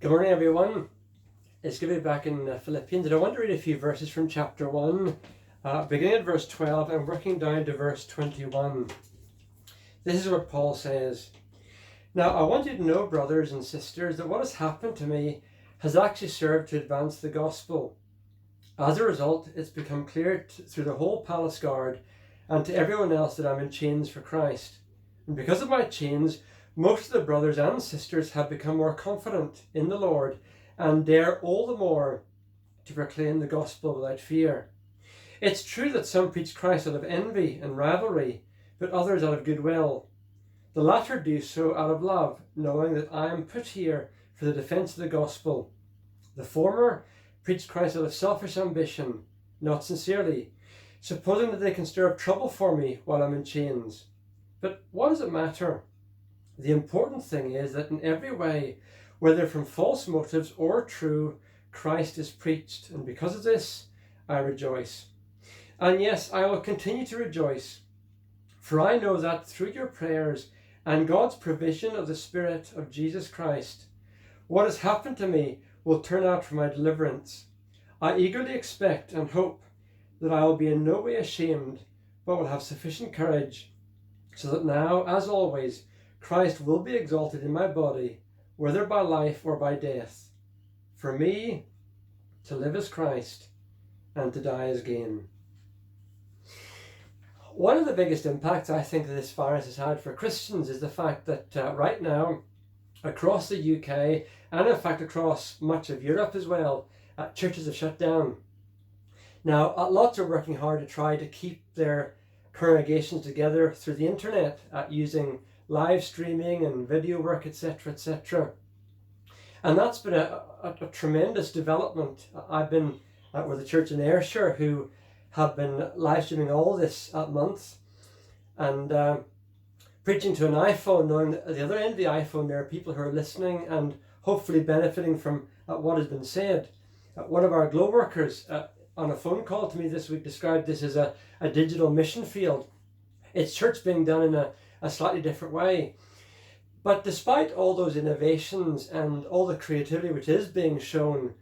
Good morning, everyone. It's good to be back in Philippians, and I want to read a few verses from chapter 1, beginning at verse 12 and working down to verse 21. This is what Paul says. Now, I want you to know, brothers and sisters, that what has happened to me has actually served to advance the gospel. As a result, it's become clear through the whole palace guard and to everyone else that I'm in chains for Christ. And because of my chains, most of the brothers and sisters have become more confident in the Lord and dare all the more to proclaim the gospel without fear. It's true that some preach Christ out of envy and rivalry, but others out of goodwill. The latter do so out of love, knowing that I am put here for the defense of the gospel. The former preach Christ out of selfish ambition, not sincerely, supposing that they can stir up trouble for me while I'm in chains. But what does it matter? The important thing is that in every way, whether from false motives or true, Christ is preached, and because of this, I rejoice. And yes, I will continue to rejoice, for I know that through your prayers and God's provision of the Spirit of Jesus Christ, what has happened to me will turn out for my deliverance. I eagerly expect and hope that I will be in no way ashamed, but will have sufficient courage, so that now, as always, Christ will be exalted in my body, whether by life or by death. For me, to live is Christ, and to die is gain. One of the biggest impacts I think that this virus has had for Christians is the fact that right now, across the UK, and in fact across much of Europe as well, churches have shut down. Now, lots are working hard to try to keep their congregations together through the internet, using live streaming and video work, etc., etc. And that's been a tremendous development. I've been with a church in Ayrshire who have been live streaming all this month and preaching to an iPhone, knowing that at the other end of the iPhone there are people who are listening and hopefully benefiting from what has been said. One of our glow workers on a phone call to me this week described this as a digital mission field. It's church being done in a slightly different way. But despite all those innovations and all the creativity which is being shown,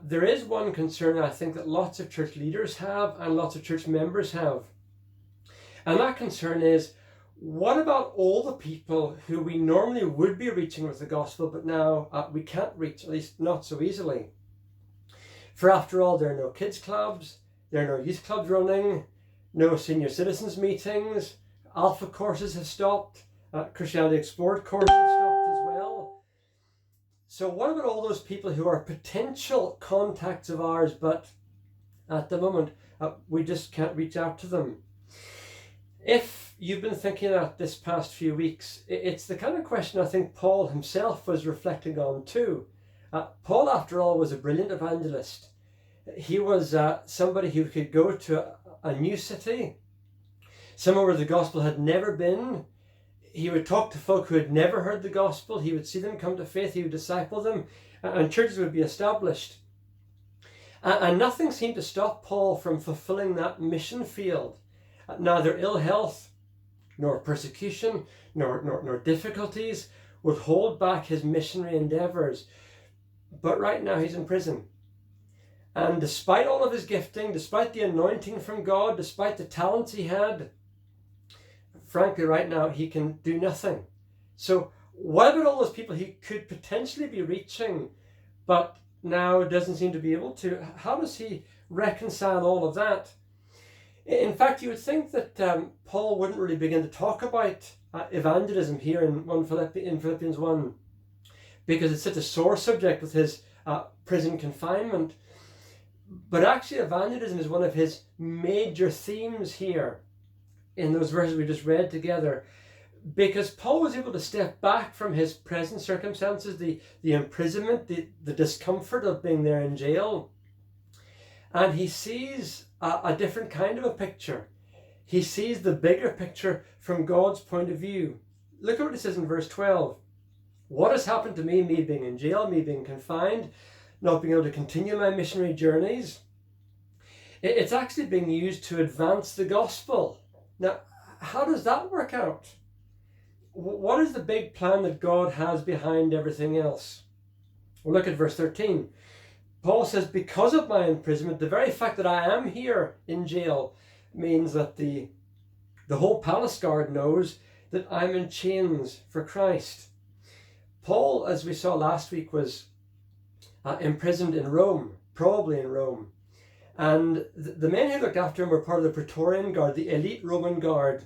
there is one concern I think that lots of church leaders have and lots of church members have. And that concern is, what about all the people who we normally would be reaching with the gospel, but now we can't reach, at least not so easily? For after all, there are no kids clubs, there are no youth clubs running, no senior citizens meetings, Alpha courses have stopped, Christianity Explored courses have stopped as well. So what about all those people who are potential contacts of ours, but at the moment we just can't reach out to them? If you've been thinking about this past few weeks, it's the kind of question I think Paul himself was reflecting on too. Paul, after all, was a brilliant evangelist. He was somebody who could go to a new city, somewhere where the gospel had never been. He would talk to folk who had never heard the gospel. He would see them come to faith. He would disciple them, and churches would be established. And nothing seemed to stop Paul from fulfilling that mission field. Neither ill health, nor persecution, nor difficulties would hold back his missionary endeavors. But right now he's in prison. And despite all of his gifting, despite the anointing from God, despite the talents he had, frankly, right now he can do nothing. So what about all those people he could potentially be reaching, but now doesn't seem to be able to? How does he reconcile all of that? In fact, you would think that Paul wouldn't really begin to talk about evangelism here in Philippians 1, because it's such a sore subject with his prison confinement. But actually, evangelism is one of his major themes here in those verses we just read together, because Paul was able to step back from his present circumstances, the imprisonment, the discomfort of being there in jail, and he sees a different kind of a picture. He sees the bigger picture from God's point of view. Look at what it says in verse 12. What has happened to me being in jail, me being confined, not being able to continue my missionary journeys? It's actually being used to advance the gospel. Now, how does that work out? What is the big plan that God has behind everything else? Well, look at verse 13. Paul says, because of my imprisonment, the very fact that I am here in jail means that the whole palace guard knows that I'm in chains for Christ. Paul, as we saw last week, was imprisoned in Rome, probably in Rome. And the men who looked after him were part of the Praetorian Guard, the elite Roman guard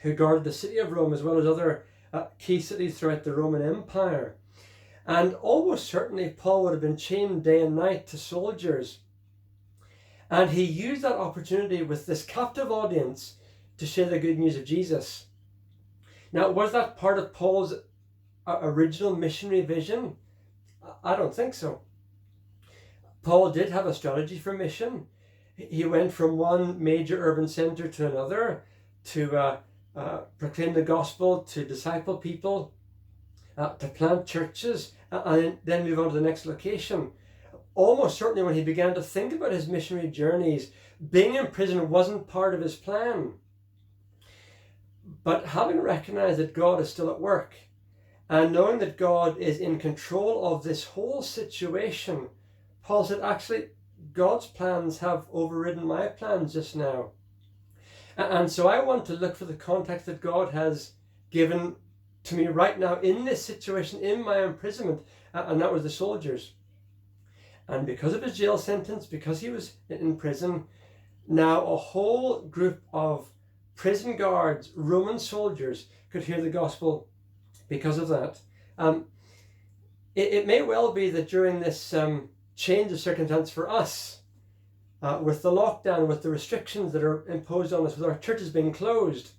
who guarded the city of Rome as well as other key cities throughout the Roman Empire. And almost certainly Paul would have been chained day and night to soldiers. And he used that opportunity with this captive audience to share the good news of Jesus. Now, was that part of Paul's original missionary vision? I don't think so. Paul did have a strategy for mission. He went from one major urban center to another to proclaim the gospel, to disciple people, to plant churches, and then move on to the next location. Almost certainly when he began to think about his missionary journeys, being in prison wasn't part of his plan. But having recognized that God is still at work, and knowing that God is in control of this whole situation, Paul said, actually, God's plans have overridden my plans just now. And so I want to look for the context that God has given to me right now in this situation, in my imprisonment, and that was the soldiers. And because of his jail sentence, because he was in prison, now a whole group of prison guards, Roman soldiers, could hear the gospel because of that. It may well be that during this change of circumstance for us, with the lockdown, with the restrictions that are imposed on us, with our churches being closed,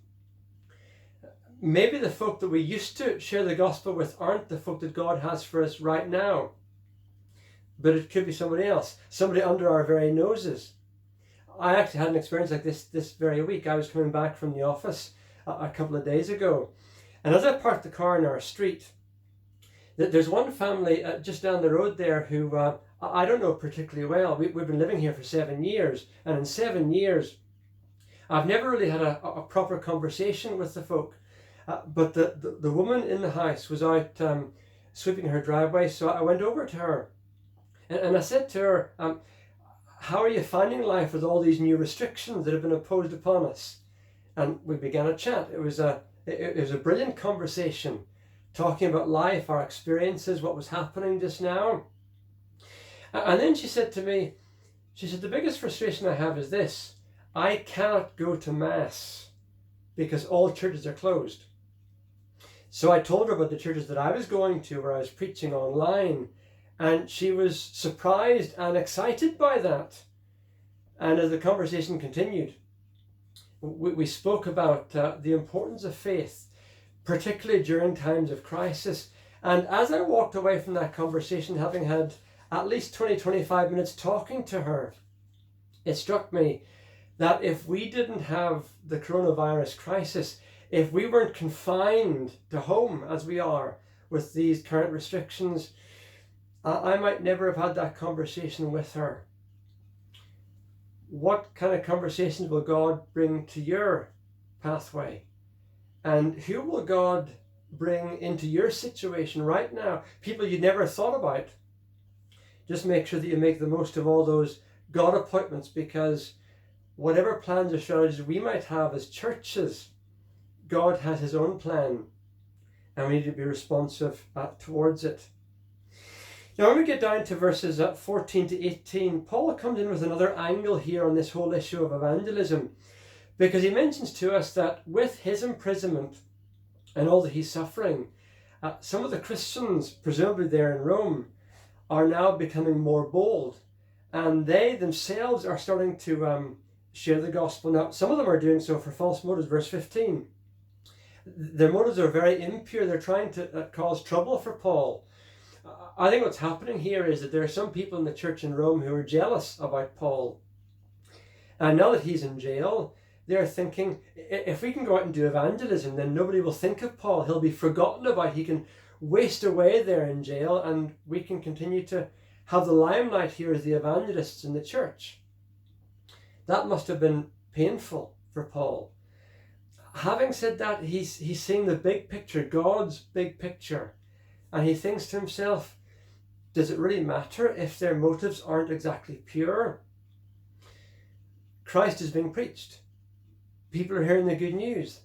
maybe the folk that we used to share the gospel with aren't the folk that God has for us right now. But it could be somebody else, somebody under our very noses. I actually had an experience like this very week. I was coming back from the office a couple of days ago, and as I parked the car in our street, there's one family just down the road there who I don't know particularly well. We've been living here for 7 years, and in 7 years I've never really had a proper conversation with the folk. But the woman in the house was out sweeping her driveway, so I went over to her and I said to her, how are you finding life with all these new restrictions that have been imposed upon us? And we began a chat. It was a brilliant conversation, talking about life, our experiences, what was happening just now. And then she said to me, the biggest frustration I have is this: I cannot go to Mass because all churches are closed. So I told her about the churches that I was going to, where I was preaching online, and she was surprised and excited by that. And as the conversation continued, we spoke about the importance of faith, particularly during times of crisis. And as I walked away from that conversation, having had at least 20-25 minutes talking to her, it struck me that if we didn't have the coronavirus crisis, if we weren't confined to home as we are with these current restrictions, I might never have had that conversation with her. What kind of conversations will God bring to your pathway? And who will God bring into your situation right now? People you never thought about. Just make sure that you make the most of all those God appointments, because whatever plans or strategies we might have as churches, God has his own plan, and we need to be responsive towards it. Now, when we get down to verses 14 to 18, Paul comes in with another angle here on this whole issue of evangelism, because he mentions to us that with his imprisonment and all that he's suffering, some of the Christians, presumably there in Rome, are now becoming more bold, and they themselves are starting to share the gospel. Now, some of them are doing so for false motives. Verse 15. Their motives are very impure. They're trying to cause trouble for Paul. I think what's happening here is that there are some people in the church in Rome who are jealous about Paul. And now that he's in jail, they're thinking, if we can go out and do evangelism, then nobody will think of Paul. He'll be forgotten about. He can waste away there in jail, and we can continue to have the limelight here as the evangelists in the church. That must have been painful for Paul. Having said that, he's seeing the big picture, God's big picture, and he thinks to himself, does it really matter if their motives aren't exactly pure? Christ is being preached. People are hearing the good news.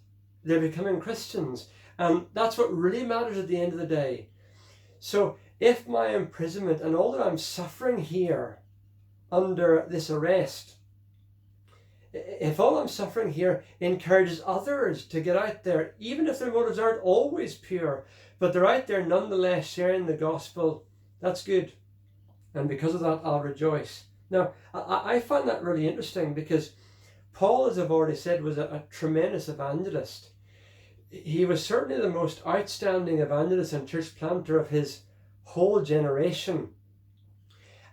They're becoming Christians. And that's what really matters at the end of the day. So if my imprisonment and all that I'm suffering here under this arrest, if all I'm suffering here encourages others to get out there, even if their motives aren't always pure, but they're out there nonetheless sharing the gospel, that's good. And because of that, I'll rejoice. Now, I find that really interesting because Paul, as I've already said, was a tremendous evangelist. He was certainly the most outstanding evangelist and church planter of his whole generation.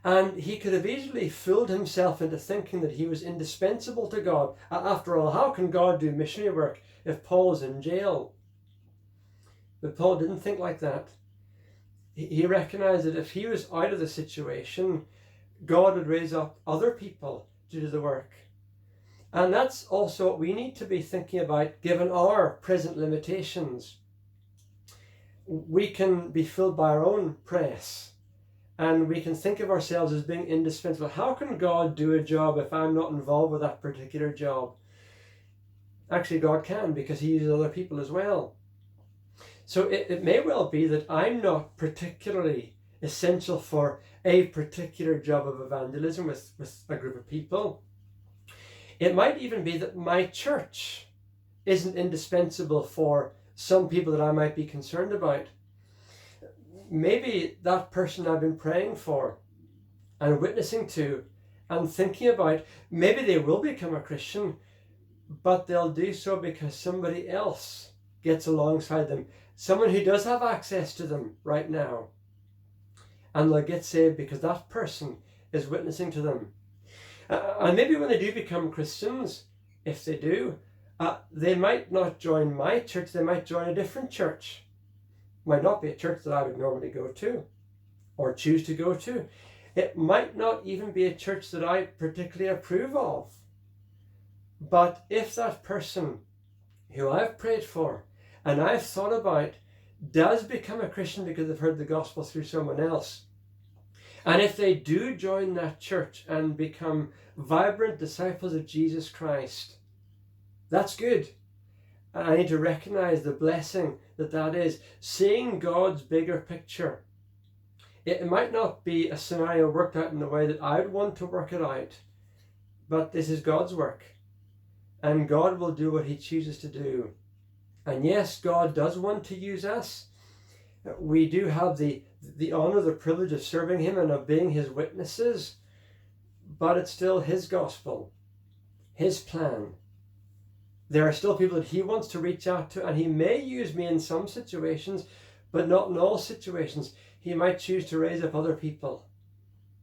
And he could have easily fooled himself into thinking that he was indispensable to God. After all, how can God do missionary work if Paul's in jail? But Paul didn't think like that. He recognized that if he was out of the situation, God would raise up other people to do the work. And that's also what we need to be thinking about given our present limitations. We can be filled by our own press and we can think of ourselves as being indispensable. How can God do a job if I'm not involved with that particular job? Actually, God can, because he uses other people as well. So it may well be that I'm not particularly essential for a particular job of evangelism with a group of people. It might even be that my church isn't indispensable for some people that I might be concerned about. Maybe that person I've been praying for and witnessing to and thinking about, maybe they will become a Christian, but they'll do so because somebody else gets alongside them, someone who does have access to them right now. And they'll get saved because that person is witnessing to them. And maybe when they do become Christians, if they do, they might not join my church, they might join a different church. Might not be a church that I would normally go to or choose to go to. It might not even be a church that I particularly approve of. But if that person who I've prayed for and I've thought about does become a Christian because they've heard the gospel through someone else, and if they do join that church and become vibrant disciples of Jesus Christ, that's good. I need to recognize the blessing that is, seeing God's bigger picture. It might not be a scenario worked out in the way that I'd want to work it out, but this is God's work, and God will do what he chooses to do. And yes, God does want to use us. We do have the honor, the privilege of serving him and of being his witnesses, but it's still his gospel, his plan. There are still people that he wants to reach out to, and he may use me in some situations, but not in all situations. He might choose to raise up other people.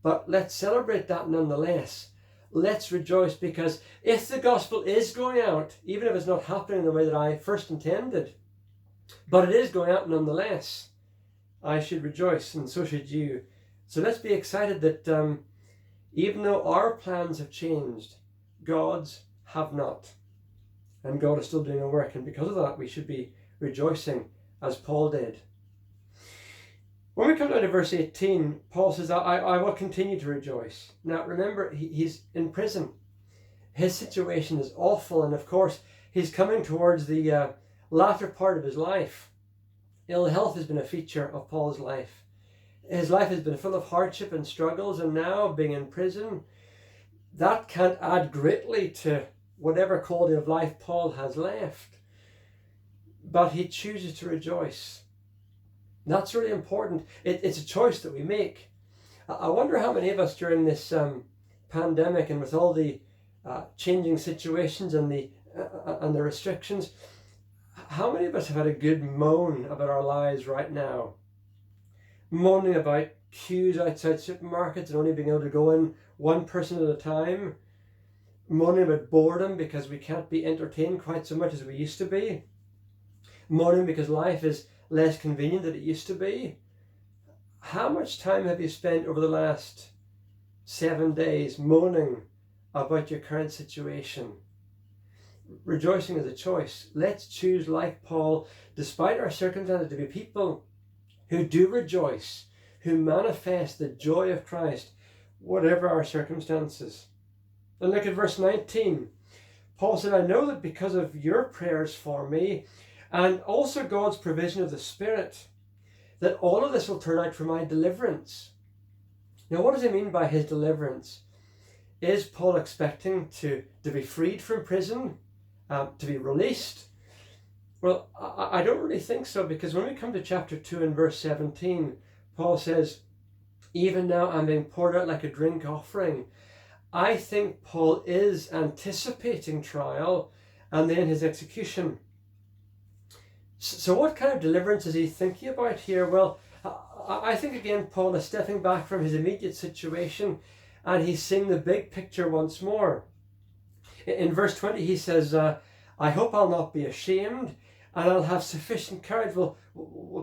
But let's celebrate that nonetheless. Let's rejoice, because if the gospel is going out, even if it's not happening in the way that I first intended, but it is going out nonetheless, I should rejoice, and so should you. So let's be excited that even though our plans have changed, God's have not. And God is still doing a work, and because of that we should be rejoicing as Paul did. When we come down to verse 18, Paul says, I will continue to rejoice. Now remember, he's in prison. His situation is awful, and of course he's coming towards the latter part of his life. Ill health has been a feature of Paul's life. His life has been full of hardship and struggles, and now being in prison, that can't add greatly to whatever quality of life Paul has left. But he chooses to rejoice. That's really important. It's a choice that we make. I wonder how many of us during this pandemic, and with all the changing situations and the restrictions, how many of us have had a good moan about our lives right now? Moaning about queues outside supermarkets and only being able to go in one person at a time. Moaning about boredom because we can't be entertained quite so much as we used to be. Moaning because life is less convenient than it used to be. How much time have you spent over the last 7 days moaning about your current situation? Rejoicing is a choice. Let's choose, like Paul, despite our circumstances, to be people who do rejoice, who manifest the joy of Christ, whatever our circumstances. And look at verse 19. Paul said, I know that because of your prayers for me, and also God's provision of the Spirit, that all of this will turn out for my deliverance. Now, what does he mean by his deliverance? Is Paul expecting to be freed from prison, to be released? Well, I don't really think so, because when we come to chapter 2 and verse 17, Paul says, even now I'm being poured out like a drink offering. I think Paul is anticipating trial and then his execution. So what kind of deliverance is he thinking about here? Well, I think again Paul is stepping back from his immediate situation and he's seeing the big picture once more. In verse 20 he says, I hope I'll not be ashamed and I'll have sufficient courage. Well,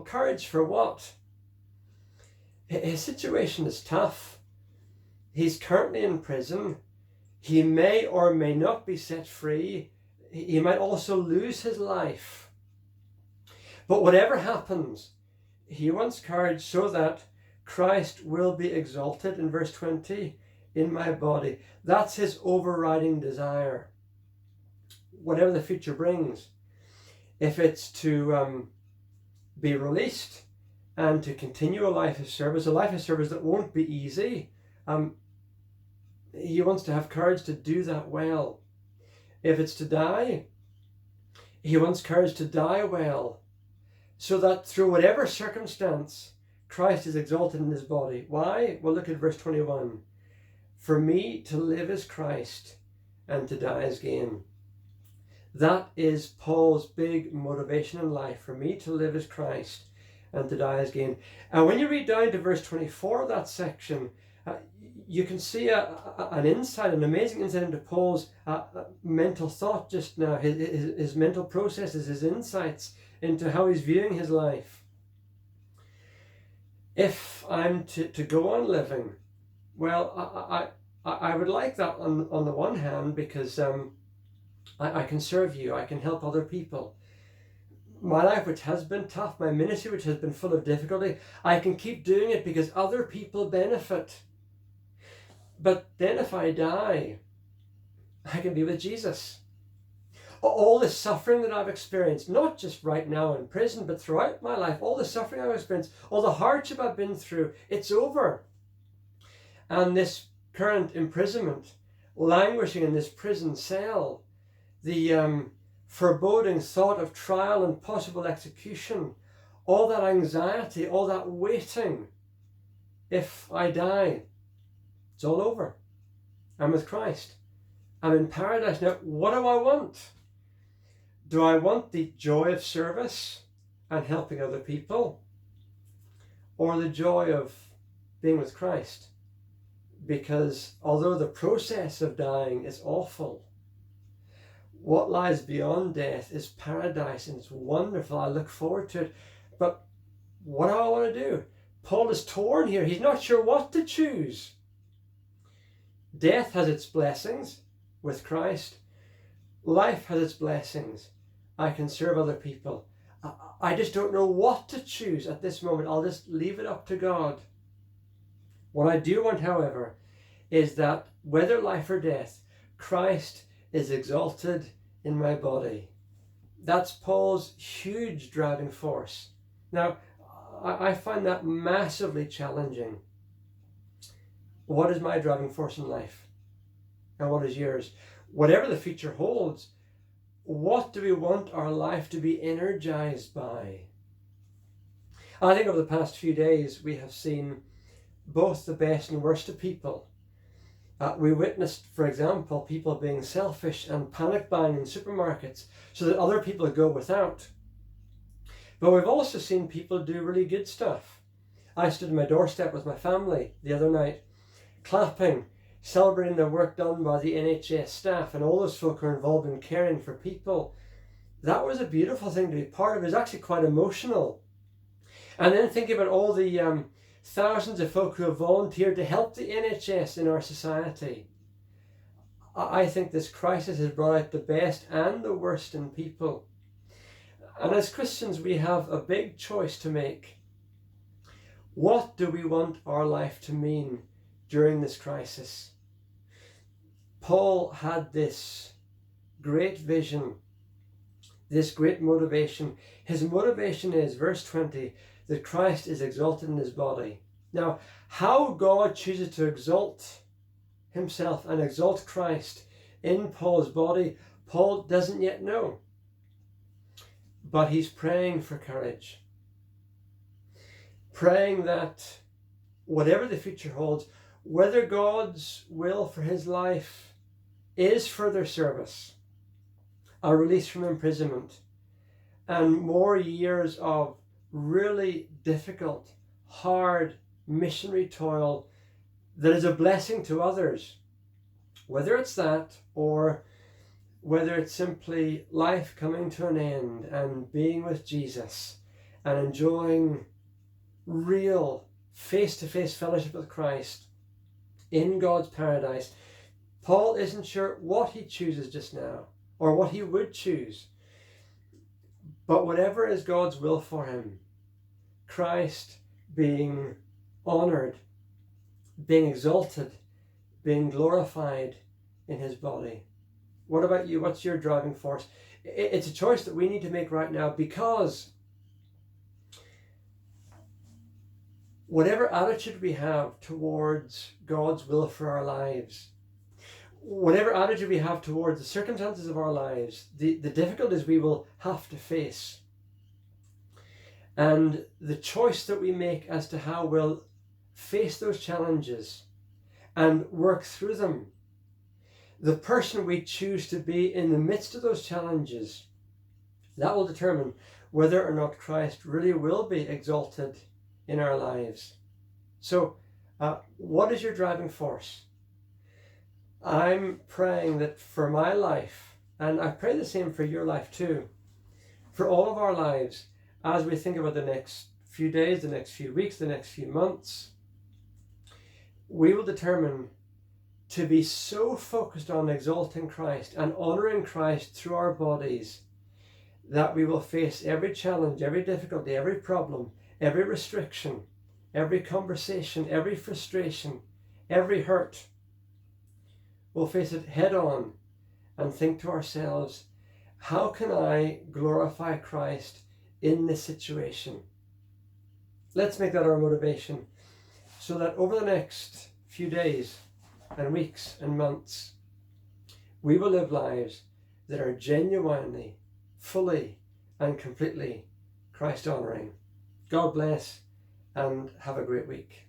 courage for what? His situation is tough. He's currently in prison. He may or may not be set free. He might also lose his life. But whatever happens, he wants courage so that Christ will be exalted, in verse 20, in my body. That's his overriding desire. Whatever the future brings. If it's to be released and to continue a life of service that won't be easy, he wants to have courage to do that well. If it's to die, he wants courage to die well, so that through whatever circumstance, Christ is exalted in his body. Why? Well, look at verse 21. For me to live is Christ, and to die is gain. That is Paul's big motivation in life. For me to live is Christ, and to die is gain. And when you read down to verse 24 of that section, you can see an insight, an amazing insight into Paul's mental thought just now, his mental processes, his insights into how he's viewing his life. If I'm to go on living, well, I would like that on the one hand, because I can serve you, I can help other people. My life, which has been tough, my ministry, which has been full of difficulty, I can keep doing it because other people benefit. But then if I die, I can be with Jesus. All the suffering that I've experienced, not just right now in prison, but throughout my life, all the suffering I've experienced, all the hardship I've been through, it's over. And this current imprisonment, languishing in this prison cell, the foreboding thought of trial and possible execution, all that anxiety, all that waiting, if I die, it's all over. I'm with Christ. I'm in paradise. Now, what do I want? Do I want the joy of service and helping other people? Or the joy of being with Christ? Because although the process of dying is awful, what lies beyond death is paradise, and it's wonderful. I look forward to it. But what do I want to do? Paul is torn here. He's not sure what to choose. Death has its blessings with Christ. Life has its blessings. I can serve other people. I just don't know what to choose at this moment. I'll just leave it up to God. What I do want, however, is that whether life or death, Christ is exalted in my body. That's Paul's huge driving force. Now, I find that massively challenging. What is my driving force in life? And what is yours? Whatever the future holds, what do we want our life to be energized by? I think over the past few days we have seen both the best and worst of people. We witnessed, for example, people being selfish and panic buying in supermarkets so that other people go without. But we've also seen people do really good stuff. I stood on my doorstep with my family the other night, clapping, celebrating the work done by the NHS staff and all those folk who are involved in caring for people. That was a beautiful thing to be part of. It was actually quite emotional. And then thinking about all the thousands of folk who have volunteered to help the NHS in our society. I think this crisis has brought out the best and the worst in people. And as Christians, we have a big choice to make. What do we want our life to mean during this crisis? Paul had this great vision, this great motivation. His motivation is, verse 20, that Christ is exalted in his body. Now, how God chooses to exalt himself and exalt Christ in Paul's body, Paul doesn't yet know. But he's praying for courage. Praying that whatever the future holds, whether God's will for his life is further service, a release from imprisonment, and more years of really difficult, hard missionary toil that is a blessing to others, whether it's that or whether it's simply life coming to an end and being with Jesus and enjoying real face-to-face fellowship with Christ in God's paradise. Paul isn't sure what he chooses just now or what he would choose, but whatever is God's will for him, Christ being honored, being exalted, being glorified in his body. What about you? What's your driving force? It's a choice that we need to make right now, because whatever attitude we have towards God's will for our lives, whatever attitude we have towards the circumstances of our lives, the difficulties we will have to face, and the choice that we make as to how we'll face those challenges and work through them, the person we choose to be in the midst of those challenges, that will determine whether or not Christ really will be exalted in our lives. So, what is your driving force? I'm praying that for my life, and I pray the same for your life too, for all of our lives, as we think about the next few days, the next few weeks, the next few months, we will determine to be so focused on exalting Christ and honouring Christ through our bodies that we will face every challenge, every difficulty, every problem, every restriction, every conversation, every frustration, every hurt. We'll face it head on and think to ourselves, how can I glorify Christ in this situation? Let's make that our motivation, so that over the next few days and weeks and months, we will live lives that are genuinely, fully and completely Christ honouring. God bless and have a great week.